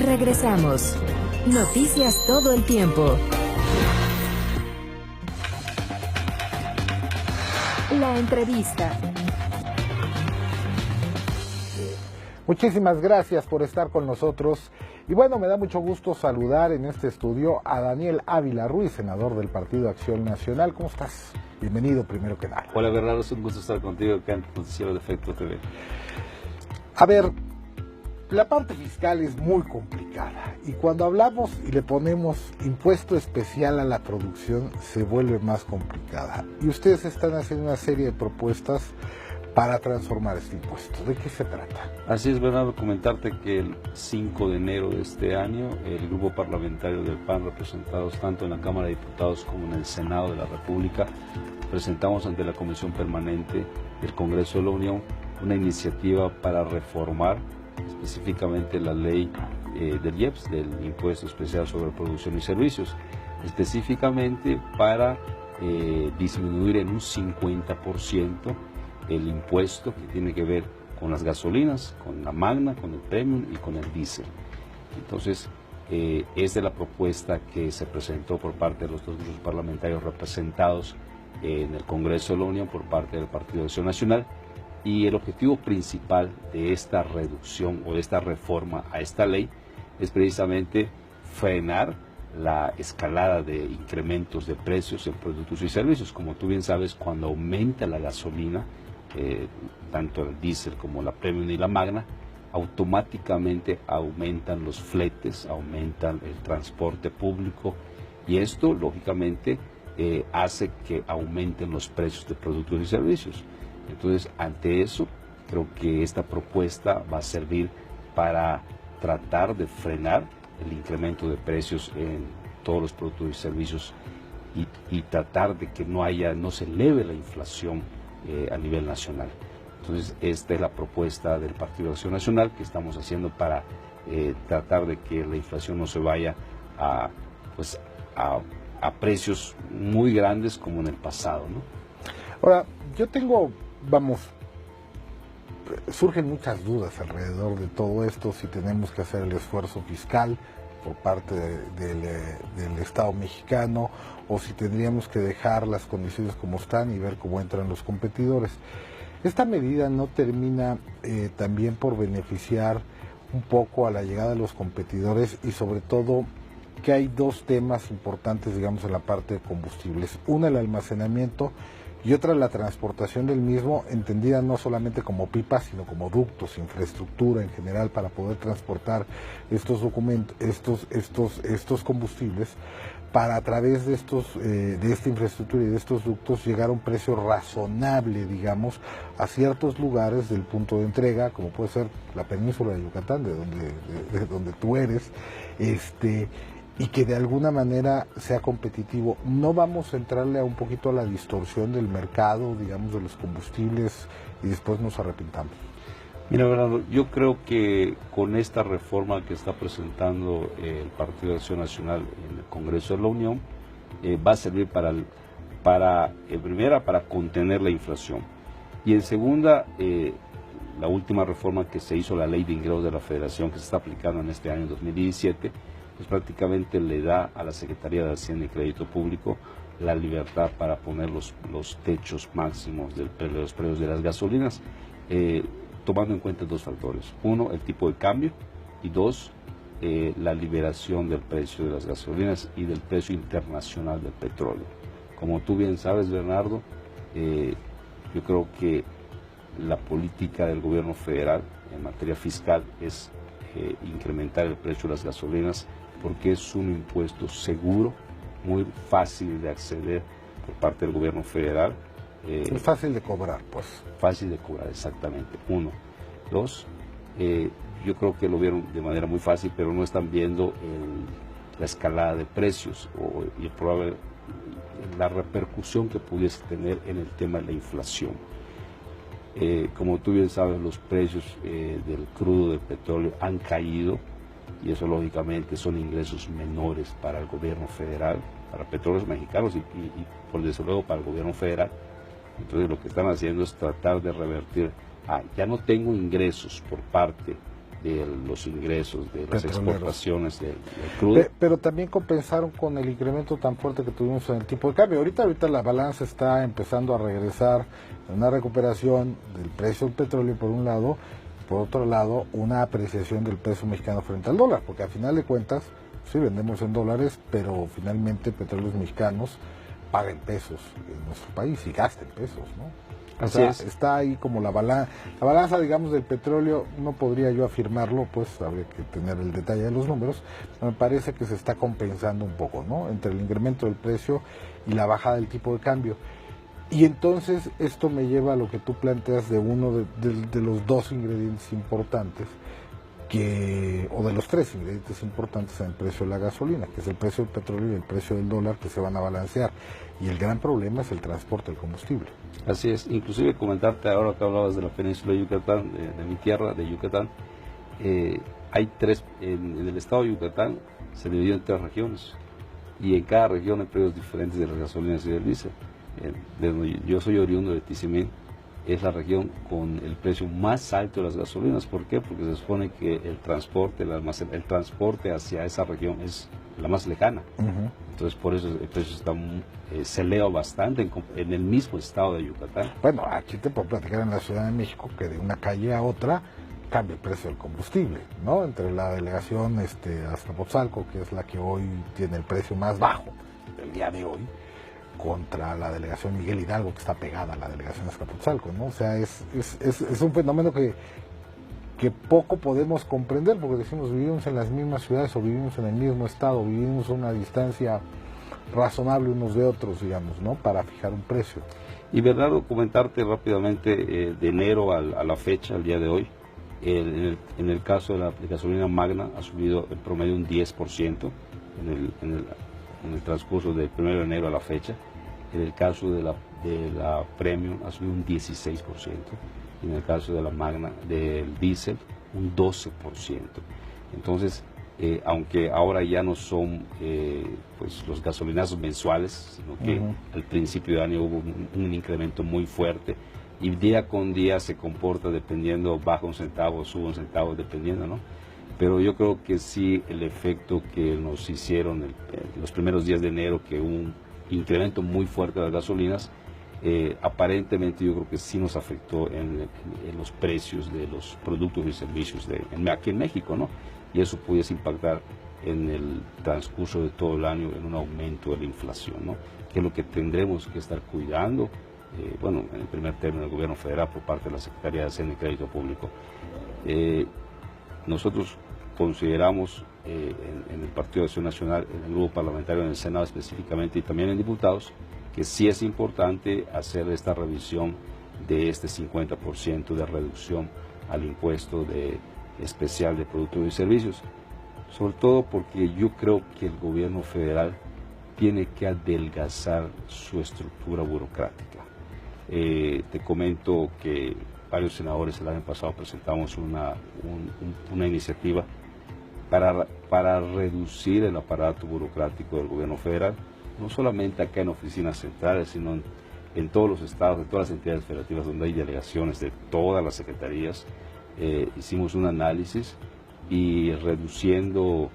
Regresamos. Noticias todo el tiempo. La entrevista. Muchísimas gracias por estar con nosotros. Y bueno, me da mucho gusto saludar en este estudio a Daniel Ávila Ruiz, senador del Partido Acción Nacional. ¿Cómo estás? Bienvenido, primero que nada. Hola, Bernardo, es un gusto estar contigo acá en Noticiero de Efecto TV. A ver, la parte fiscal es muy complicada y cuando hablamos y le ponemos impuesto especial a la producción se vuelve más complicada. Y ustedes están haciendo una serie de propuestas para transformar este impuesto. ¿De qué se trata? Así es, Bernardo, comentarte que el 5 de enero de este año, el grupo parlamentario del PAN, representados tanto en la Cámara de Diputados como en el Senado de la República, presentamos ante la Comisión Permanente del Congreso de la Unión una iniciativa para reformar específicamente la ley del IEPS, del Impuesto Especial sobre Producción y Servicios, específicamente para disminuir en un 50% el impuesto que tiene que ver con las gasolinas, con la Magna, con el Premium y con el diésel. Entonces, es de la propuesta que se presentó por parte de los dos grupos parlamentarios representados en el Congreso de la Unión por parte del Partido de Acción Nacional, y el objetivo principal de esta reducción o de esta reforma a esta ley es precisamente frenar la escalada de incrementos de precios en productos y servicios. Como tú bien sabes, cuando aumenta la gasolina, tanto el diésel como la Premium y la Magna, automáticamente aumentan los fletes, aumentan el transporte público, y esto lógicamente hace que aumenten los precios de productos y servicios. Entonces, ante eso, creo que esta propuesta va a servir para tratar de frenar el incremento de precios en todos los productos y servicios y tratar de que no se eleve la inflación a nivel nacional. Entonces, esta es la propuesta del Partido de Acción Nacional que estamos haciendo para tratar de que la inflación no se vaya a precios muy grandes como en el pasado, ¿no? Ahora, yo tengo, surgen muchas dudas alrededor de todo esto, si tenemos que hacer el esfuerzo fiscal por parte del Estado mexicano o si tendríamos que dejar las condiciones como están y ver cómo entran los competidores. Esta medida no termina también por beneficiar un poco a la llegada de los competidores, y sobre todo que hay dos temas importantes, digamos, en la parte de combustibles. Una, el almacenamiento, y otra, la transportación del mismo, entendida no solamente como pipas, sino como ductos, infraestructura en general para poder transportar estos combustibles, para a través de esta infraestructura y de estos ductos llegar a un precio razonable, digamos, a ciertos lugares del punto de entrega, como puede ser la península de Yucatán, de donde tú eres, y que de alguna manera sea competitivo. ¿No vamos a entrarle a un poquito a la distorsión del mercado, digamos, de los combustibles, y después nos arrepintamos? Mira, Bernardo, yo creo que con esta reforma que está presentando el Partido de Acción Nacional en el Congreso de la Unión, va a servir en primera, para contener la inflación, y en segunda, la última reforma que se hizo, la Ley de Ingresos de la Federación, que se está aplicando en este año 2017, pues prácticamente le da a la Secretaría de Hacienda y Crédito Público la libertad para poner los techos máximos de los precios de las gasolinas, tomando en cuenta dos factores: uno, el tipo de cambio, y dos, la liberación del precio de las gasolinas y del precio internacional del petróleo. Como tú bien sabes, Bernardo, yo creo que la política del gobierno federal en materia fiscal es incrementar el precio de las gasolinas, porque es un impuesto seguro, muy fácil de acceder por parte del gobierno federal. Es fácil de cobrar, pues. Fácil de cobrar, exactamente. Uno. Dos, yo creo que lo vieron de manera muy fácil, pero no están viendo la escalada de precios y la repercusión que pudiese tener en el tema de la inflación. Como tú bien sabes, los precios del crudo, del petróleo, han caído, y eso lógicamente son ingresos menores para el gobierno federal, para Petróleos Mexicanos y por desde luego para el gobierno federal. Entonces lo que están haciendo es tratar de revertir, ya no tengo ingresos por parte de los ingresos, de las Petroleros. exportaciones del crudo. Pero también compensaron con el incremento tan fuerte que tuvimos en el tipo de cambio. Ahorita la balanza está empezando a regresar en una recuperación del precio del petróleo por un lado, por otro lado una apreciación del peso mexicano frente al dólar, porque al final de cuentas sí vendemos en dólares, pero finalmente Petróleos Mexicanos pagan pesos en nuestro país y gastan pesos, ¿no? Así O sea, es. está ahí como la balanza, digamos, del petróleo, no podría yo afirmarlo, pues habría que tener el detalle de los números, pero me parece que se está compensando un poco, ¿no? Entre el incremento del precio y la bajada del tipo de cambio. Y entonces esto me lleva a lo que tú planteas de uno de los dos ingredientes importantes, o de los tres ingredientes importantes en el precio de la gasolina, que es el precio del petróleo y el precio del dólar, que se van a balancear. Y el gran problema es el transporte del combustible. Así es, inclusive comentarte ahora que hablabas de la península de Yucatán, de mi tierra, de Yucatán, hay tres, en el estado de Yucatán se dividió en 3 regiones, y en cada región hay precios diferentes de las gasolinas y del diésel. De donde yo soy oriundo de Tizimín, es la región con el precio más alto de las gasolinas. ¿Por qué? Porque se supone que el transporte hacia esa región es la más lejana. Entonces por eso el precio está se eleva bastante en el mismo estado de Yucatán. Bueno, aquí te puedo platicar en la Ciudad de México que de una calle a otra cambia el precio del combustible, ¿no? Entre la delegación Azcapotzalco, que es la que hoy tiene el precio más bajo del día de hoy, contra la delegación Miguel Hidalgo, que está pegada a la delegación Azcapotzalco, ¿no? O sea, es un fenómeno que poco podemos comprender, porque decimos, vivimos en las mismas ciudades o vivimos en el mismo estado, vivimos a una distancia razonable unos de otros, digamos, ¿no? Para fijar un precio. Y Bernardo, comentarte rápidamente, de enero a la fecha, al día de hoy, en el caso de la gasolina Magna ha subido en promedio un 10% en el transcurso del 1 de enero a la fecha. En el caso de la Premium ha subido un 16%, y en el caso de la Magna, del diésel, un 12%. Entonces, aunque ahora ya no son pues los gasolinazos mensuales, sino que al principio de año hubo un incremento muy fuerte, y día con día se comporta dependiendo, baja un centavo, sube un centavo, dependiendo, ¿no? Pero yo creo que sí, el efecto que nos hicieron los primeros días de enero, que hubo un incremento muy fuerte de las gasolinas, aparentemente yo creo que sí nos afectó en los precios de los productos y servicios aquí en México, ¿no? Y eso pudiese impactar en el transcurso de todo el año en un aumento de la inflación, ¿no? Que es lo que tendremos que estar cuidando, bueno, en el primer término del gobierno federal por parte de la Secretaría de Hacienda y Crédito Público. Nosotros consideramos en el Partido de Acción Nacional, en el grupo parlamentario, en el Senado específicamente y también en diputados, que sí es importante hacer esta revisión de este 50% de reducción al impuesto especial de productos y servicios, sobre todo porque yo creo que el gobierno federal tiene que adelgazar su estructura burocrática. Te comento que varios senadores el año pasado presentamos una iniciativa para reducir el aparato burocrático del gobierno federal, no solamente acá en oficinas centrales, sino en todos los estados, en todas las entidades federativas donde hay delegaciones de todas las secretarías. Hicimos un análisis y reduciendo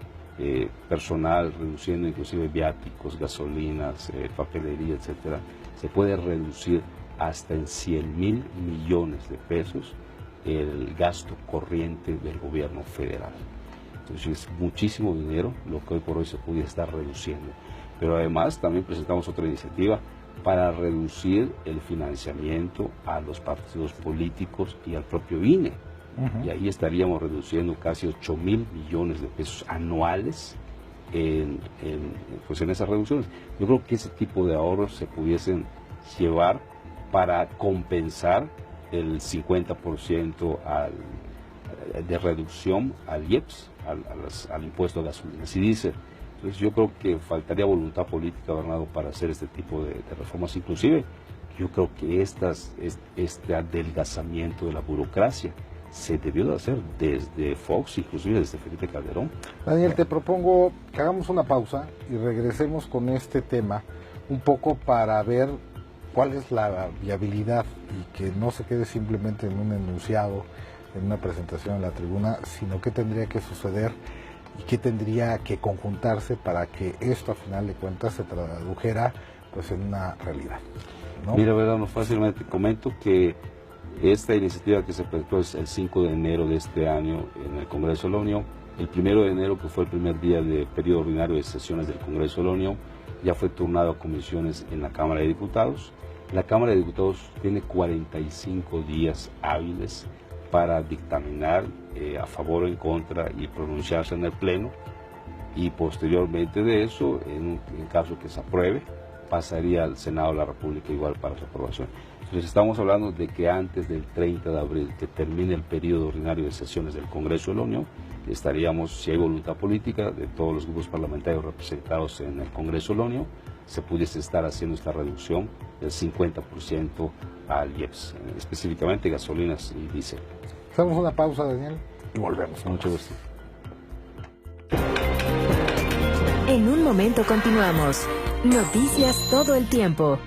personal, reduciendo inclusive viáticos, gasolinas, papelería, etcétera, se puede reducir hasta en 100,000 millones de pesos el gasto corriente del gobierno federal. Entonces es muchísimo dinero lo que hoy por hoy se pudiera estar reduciendo. Pero además también presentamos otra iniciativa para reducir el financiamiento a los partidos políticos y al propio INE. Y ahí estaríamos reduciendo casi 8,000 millones de pesos anuales en esas reducciones. Yo creo que ese tipo de ahorros se pudiesen llevar para compensar el 50% de reducción al IEPS, al impuesto a gasolinas y diésel. Entonces yo creo que faltaría voluntad política, Bernardo, para hacer este tipo de reformas. Inclusive yo creo que este adelgazamiento de la burocracia se debió de hacer desde Fox, inclusive desde Felipe Calderón. Daniel, te propongo que hagamos una pausa y regresemos con este tema un poco para ver cuál es la viabilidad y que no se quede simplemente en un enunciado en una presentación en la tribuna, sino qué tendría que suceder y qué tendría que conjuntarse para que esto a final de cuentas se tradujera pues en una realidad, ¿no? Mira, verdad, no fácilmente comento que esta iniciativa que se presentó es el 5 de enero de este año en el Congreso de la Unión. El 1 de enero, que fue el primer día de periodo ordinario de sesiones del Congreso de la Unión, ya fue turnado a comisiones en la Cámara de Diputados. La Cámara de Diputados tiene 45 días hábiles para dictaminar a favor o en contra y pronunciarse en el Pleno, y posteriormente de eso, en caso que se apruebe, pasaría al Senado de la República igual para su aprobación. Entonces estamos hablando de que antes del 30 de abril, que termine el periodo ordinario de sesiones del Congreso de la Unión, estaríamos, si hay voluntad política de todos los grupos parlamentarios representados en el Congreso de la Unión, se pudiese estar haciendo esta reducción del 50% al IEPS, específicamente gasolinas y diésel. Hacemos una pausa, Daniel, y volvemos. Mucho gusto. En un momento continuamos. Noticias todo el tiempo.